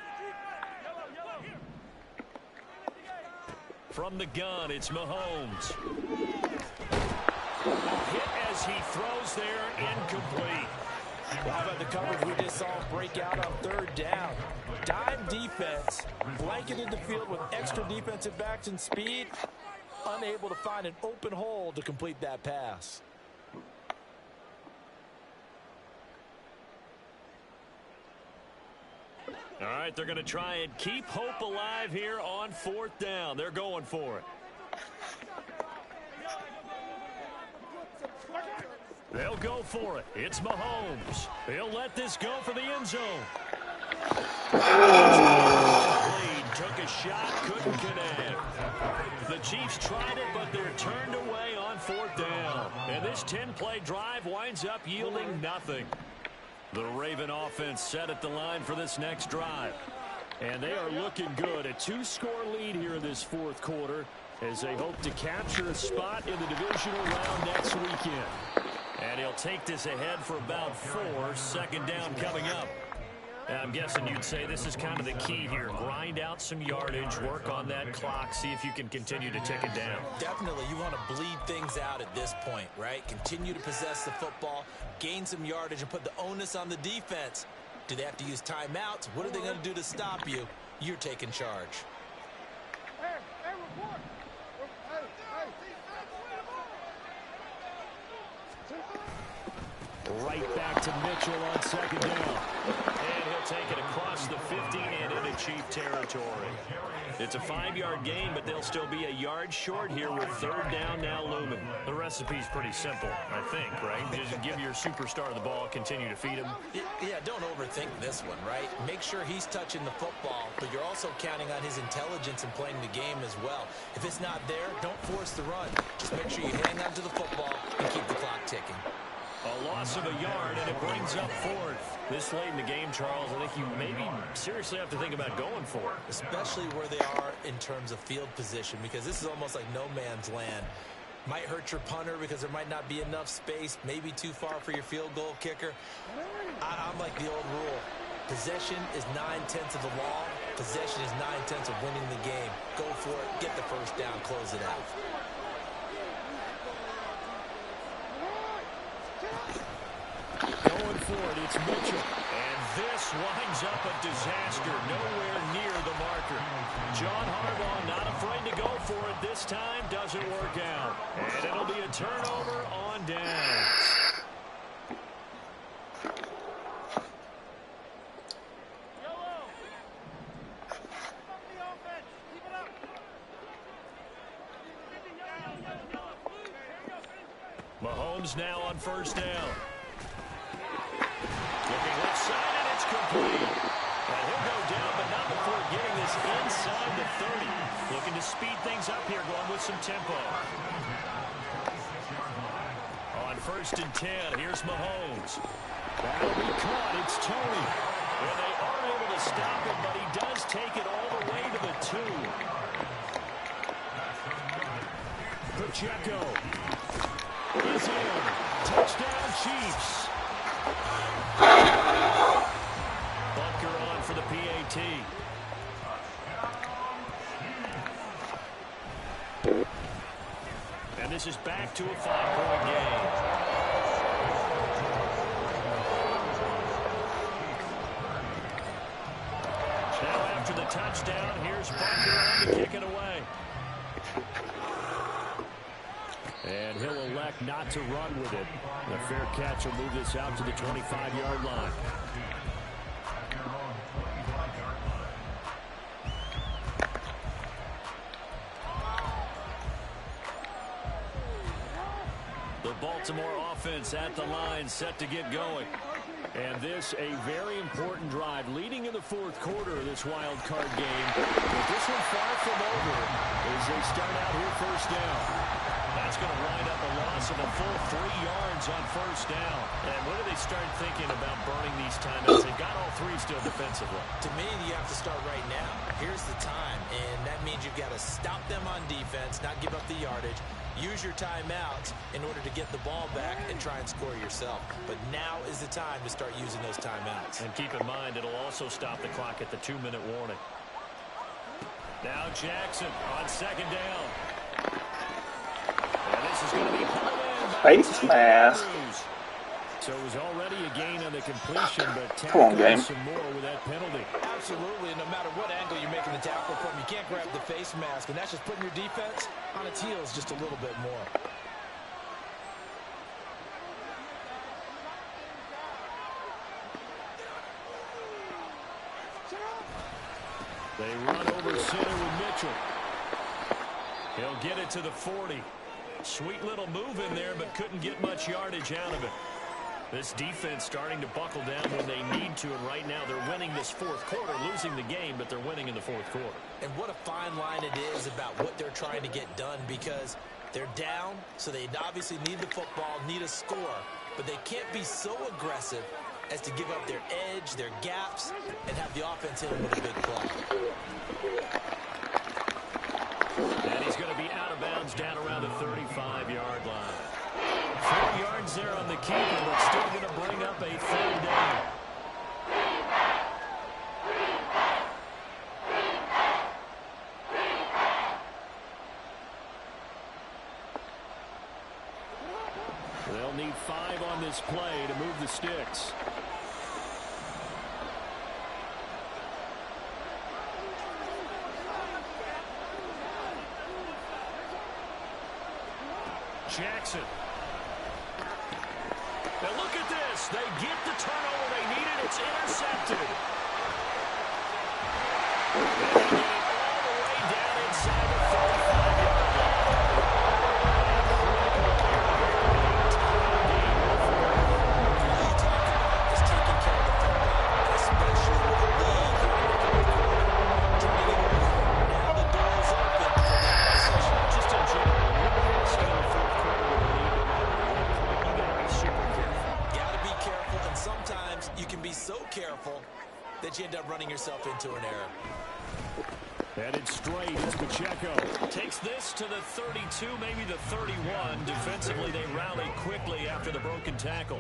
From the gun, it's Mahomes. Hit as he throws there, incomplete. Well, how about the coverage we just saw break out on 3rd down? Dime defense, blanketed the field with extra defensive backs and speed, unable to find an open hole to complete that pass. All right, they're going to try and keep hope alive here on 4th down. They're going for it. They'll go for it. It's Mahomes. He'll let this go for the end zone. Took a shot, couldn't connect. The Chiefs tried it, but they're turned away on 4th down. And this 10-play drive winds up yielding nothing. The Raven offense set at the line for this next drive. And they are looking good. A 2-score lead here in this 4th quarter as they hope to capture a spot in the divisional round next weekend. And he'll take this ahead for about 4. 2nd down coming up. And I'm guessing you'd say this is kind of the key here. Grind out some yardage, work on that clock, see if you can continue to tick it down. Definitely, you want to bleed things out at this point, right? Continue to possess the football, gain some yardage, and put the onus on the defense. Do they have to use timeouts? What are they going to do to stop you? you're taking charge. Hey, report. Right back to Mitchell on second down. And he'll take it across the 50 and into Chief territory. It's a 5-yard gain, but they'll still be a yard short here with third down now looming. The recipe's pretty simple, I think, right? Just give your superstar the ball, continue to feed him. Yeah, don't overthink this one, right? Make sure he's touching the football, but you're also counting on his intelligence in playing the game as well. If it's not there, don't force the run. Just make sure you hang on to the football and keep the clock ticking. A loss of a yard, and it brings up fourth. This late in the game, Charles, I think you maybe seriously have to think about going for it. Especially where they are in terms of field position, because this is almost like no man's land. Might hurt your punter because there might not be enough space, maybe too far for your field goal kicker. I'm like the old rule. Possession is 9/10 of the law. Possession is 9/10 of winning the game. Go for it, get the first down, close it out. Going for it, it's Mitchell. And this winds up a disaster, nowhere near the marker. John Harbaugh not afraid to go for it this time, doesn't work out. And it'll be a turnover on downs. Mahomes now on first down. Looking left side, and it's complete. And he'll go down, but not before getting this inside the 30. Looking to speed things up here, going with some tempo. On first and 10, here's Mahomes. That'll be caught. It's Tony. And they aren't able to stop him, but he does take it all the way to the 2. Pacheco is in. Touchdown, Chiefs. Bunker on for the PAT. And this is back to a 5-point game. Now after the touchdown, here's Bunker on to kick it away. And he'll elect not to run with it. The fair catch will move this out to the 25-yard line. The Baltimore offense at the line, set to get going. And this a very important drive leading in the fourth quarter of this wild card game. But this one far from over as they start out here first down. That's going to wind up a loss of a full 3 yards on first down. And when do they start thinking about burning these timeouts? They've got all 3 still defensively. To me, you have to start right now. Here's the time, and that means you've got to stop them on defense, not give up the yardage. Use your timeouts in order to get the ball back and try and score yourself. But now is the time to start using those timeouts. And keep in mind, it'll also stop the clock at the 2-minute warning. Now Jackson on second down. And this is going to be pulled in by Face mask. So it was already a gain on the completion, but Come on, game. some more with that penalty. Absolutely, and no matter what angle you're making the tackle from, you can't grab the face mask, and that's just putting your defense on its heels just a little bit more. They run over center with Mitchell. He'll get it to the 40. Sweet little move in there, but couldn't get much yardage out of it. This defense starting to buckle down when they need to, and right now they're winning this fourth quarter, losing the game, but they're winning in the fourth quarter. And what a fine line it is about what they're trying to get done, because they're down, so they obviously need the football, need a score, but they can't be so aggressive as to give up their edge, their gaps, and have the offense hit them with a big play. And he's going to be out of bounds down around the 35-yard line. 4 yards there on the keeper, but still going to bring up a third down. They'll need 5 on this play to move the sticks. Jackson. Now look at this. They get the turnover they needed. It's intercepted. And they get it all the way down inside the 35-yard careful that you end up running yourself into an error. Headed straight is Pacheco. Takes this to the 32, maybe the 31. Defensively, they rally quickly after the broken tackle.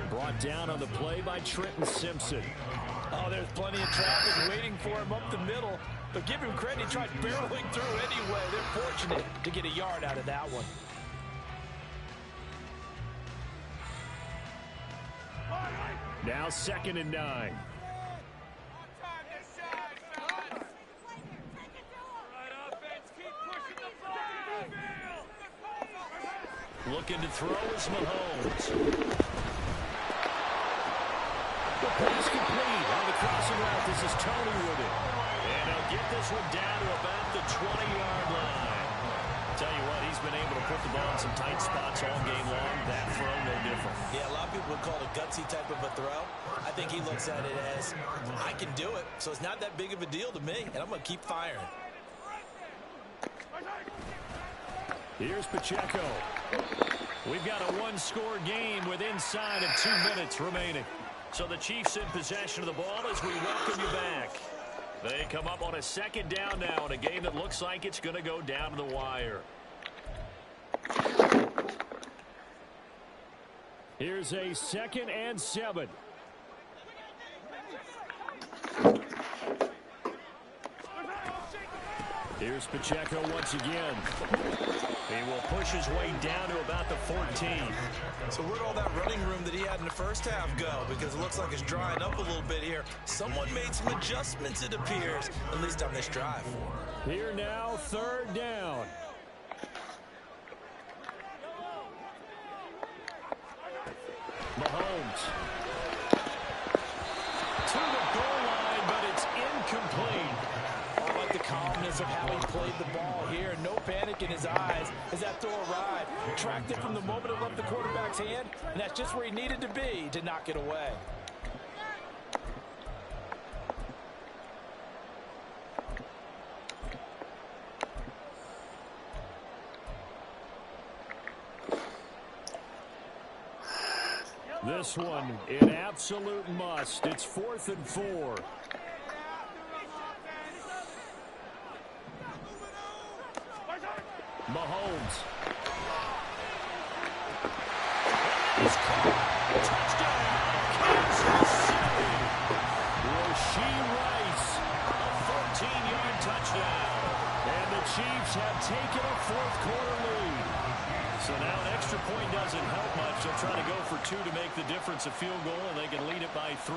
Brought down on the play by Trenton Simpson. Oh, there's plenty of traffic waiting for him up the middle. But give him credit, he tried barreling through anyway. They're fortunate to get a yard out of that one. Now 2nd and 9. Looking to throw is Mahomes. The pass complete on the crossing route. This is Tony with it. And he'll get this one down to about the 20-yard line. Tell you what, he's been able to put the ball in some tight spots all game long. That throw, no different. Yeah, a lot of people would call it a gutsy type of a throw. I think he looks at it as, I can do it, so it's not that big of a deal to me, and I'm going to keep firing. Here's Pacheco. We've got a one-score game with inside of 2 minutes remaining. So the Chiefs in possession of the ball as we welcome you back. They come up on a 2nd down now in a game that looks like it's going to go down to the wire. Here's a 2nd and 7. Here's Pacheco once again. He will push his way down to about the 14. So where'd all that running room that he had in the first half go? Because it looks like it's drying up a little bit here. Someone made some adjustments, it appears, at least on this drive. Here now, 3rd down. Mahomes. To the goal line, but it's incomplete. I like the calmness of how he played the ball here. No panic in his eyes as that throw arrived. Tracked it from the moment it left the quarterback's hand, and that's just where he needed to be to knock it away. This one, an absolute must. It's 4th and 4. Mahomes. He's caught. Touchdown. Kansas City. Rashee Rice. A 14-yard touchdown. And the Chiefs have taken a 4th quarter lead. So now an extra point doesn't help much. They'll try to go for 2 to make the difference a field goal, and they can lead it by 3.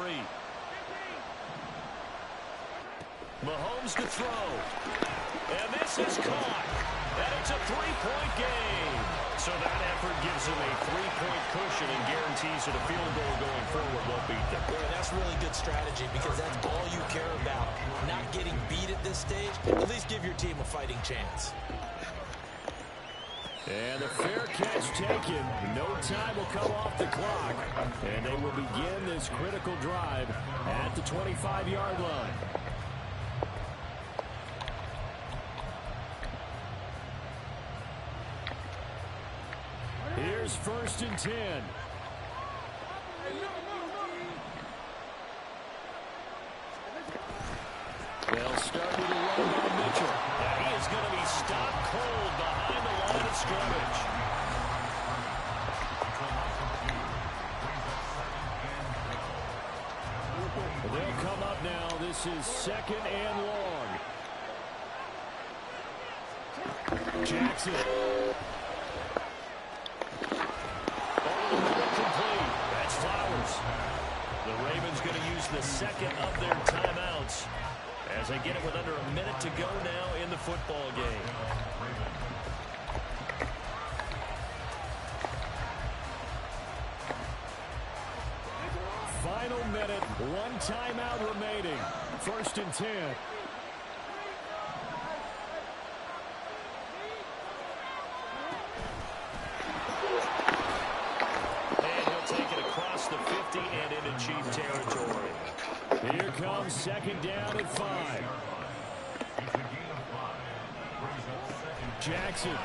Mahomes to throw. And this is caught. And it's a 3-point game. So that effort gives them a 3-point cushion and guarantees that a field goal going forward won't beat them. Yeah, that's really good strategy because that's all you care about. Not getting beat at this stage. At least give your team a fighting chance. And a fair catch taken. No time will come off the clock. And they will begin this critical drive at the 25-yard line. Here's 1st and 10. They'll start with a run by Mitchell. And he is going to be stopped cold behind the line of scrimmage. They'll come up now. This is 2nd and long. Jackson. Complete. That's Flowers. The Ravens going to use the 2nd of their timeouts as they get it with under a minute to go now in the football game. One timeout remaining. 1st and 10. And he'll take it across the 50 and into Chief territory. Here comes 2nd down and 5. Jackson.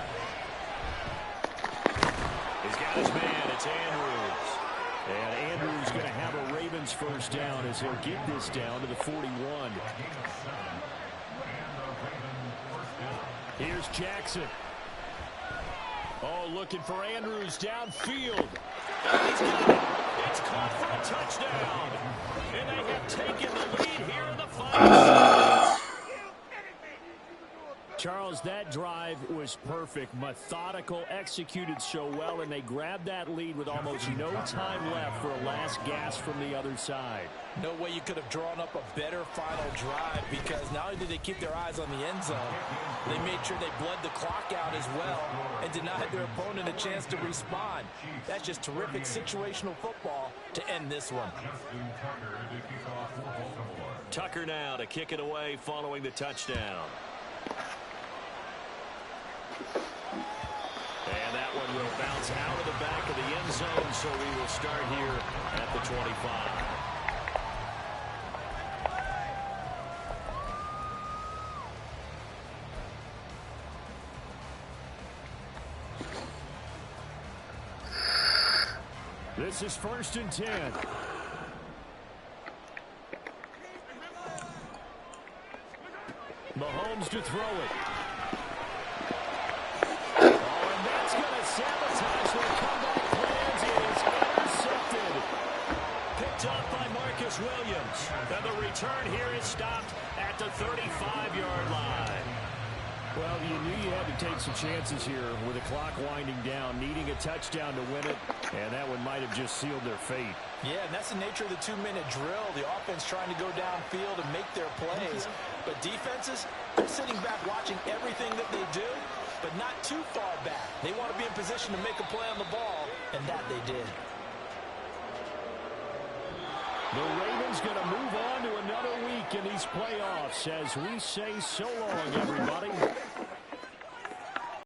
He's got his man. It's Andrews. And Andrews going to have a Ravens 1st down as he'll get this down to the 41. Here's Jackson. Oh, looking for Andrews downfield. He's got it. It's caught for a touchdown. And they have taken the lead here in the final seconds. Charles, that drive was perfect, methodical, executed so well, and they grabbed that lead with almost no time left for a last gasp from the other side. No way you could have drawn up a better final drive, because not only did they keep their eyes on the end zone, they made sure they bled the clock out as well and denied their opponent a chance to respond. That's just terrific situational football to end this one. Tucker now to kick it away following the touchdown. And that one will bounce out of the back of the end zone, so we will start here at the 25. This is 1st and 10. Mahomes to throw it. Sabotage their comeback plans. It is intercepted. Picked up by Marcus Williams. And the return here is stopped at the 35-yard line. Well, you knew you had to take some chances here with the clock winding down, needing a touchdown to win it, and that one might have just sealed their fate. Yeah, and that's the nature of the 2-minute drill. The offense trying to go downfield and make their plays. But defenses, they're sitting back watching everything that they do, but not too far back. They want to be in position to make a play on the ball, and that they did. The Ravens going to move on to another week in these playoffs as we say so long, everybody.